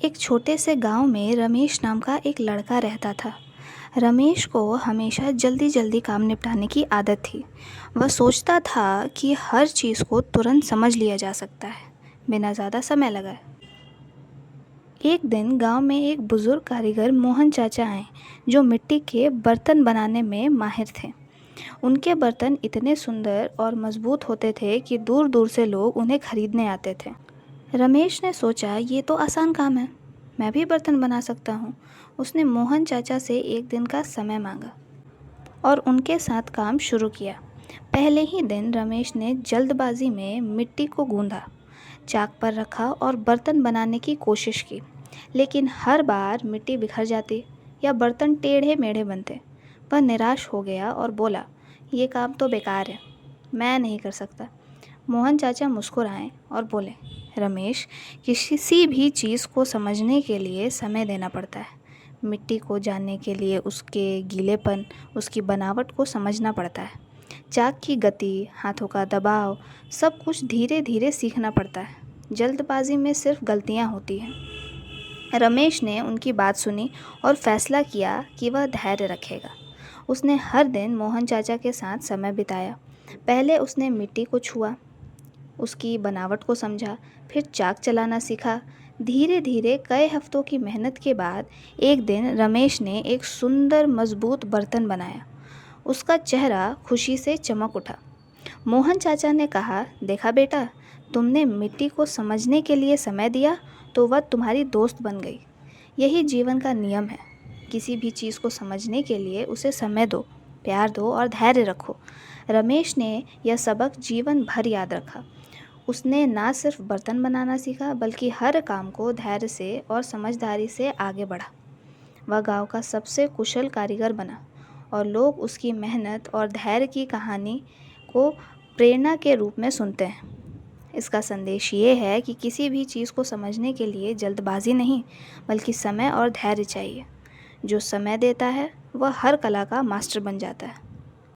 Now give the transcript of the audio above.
एक छोटे से गांव में रमेश नाम का एक लड़का रहता था। रमेश को हमेशा जल्दी जल्दी काम निपटाने की आदत थी। वह सोचता था कि हर चीज़ को तुरंत समझ लिया जा सकता है, बिना ज़्यादा समय लगाए। एक दिन गांव में एक बुज़ुर्ग कारीगर मोहन चाचा आए, जो मिट्टी के बर्तन बनाने में माहिर थे। उनके बर्तन इतने सुंदर और मजबूत होते थे कि दूर दूर से लोग उन्हें खरीदने आते थे। रमेश ने सोचा, ये तो आसान काम है, मैं भी बर्तन बना सकता हूँ। उसने मोहन चाचा से एक दिन का समय मांगा और उनके साथ काम शुरू किया। पहले ही दिन रमेश ने जल्दबाजी में मिट्टी को गूंधा, चाक पर रखा और बर्तन बनाने की कोशिश की। लेकिन हर बार मिट्टी बिखर जाती या बर्तन टेढ़े मेढ़े बनते। वह निराश हो गया और बोला, ये काम तो बेकार है, मैं नहीं कर सकता। मोहन चाचा मुस्कुराए और बोले, रमेश, किसी भी चीज़ को समझने के लिए समय देना पड़ता है। मिट्टी को जानने के लिए उसके गीलेपन, उसकी बनावट को समझना पड़ता है। चाक की गति, हाथों का दबाव, सब कुछ धीरे धीरे सीखना पड़ता है। जल्दबाजी में सिर्फ गलतियाँ होती हैं। रमेश ने उनकी बात सुनी और फैसला किया कि वह धैर्य रखेगा। उसने हर दिन मोहन चाचा के साथ समय बिताया। पहले उसने मिट्टी को छुआ, उसकी बनावट को समझा, फिर चाक चलाना सीखा। धीरे धीरे कई हफ्तों की मेहनत के बाद एक दिन रमेश ने एक सुंदर मजबूत बर्तन बनाया। उसका चेहरा खुशी से चमक उठा। मोहन चाचा ने कहा, देखा बेटा, तुमने मिट्टी को समझने के लिए समय दिया तो वह तुम्हारी दोस्त बन गई। यही जीवन का नियम है। किसी भी चीज़ को समझने के लिए उसे समय दो, प्यार दो और धैर्य रखो। रमेश ने यह सबक जीवन भर याद रखा। उसने ना सिर्फ बर्तन बनाना सीखा, बल्कि हर काम को धैर्य से और समझदारी से आगे बढ़ा। वह गांव का सबसे कुशल कारीगर बना और लोग उसकी मेहनत और धैर्य की कहानी को प्रेरणा के रूप में सुनते हैं। इसका संदेश ये है कि किसी भी चीज़ को समझने के लिए जल्दबाजी नहीं, बल्कि समय और धैर्य चाहिए। जो समय देता है वह हर कला का मास्टर बन जाता है।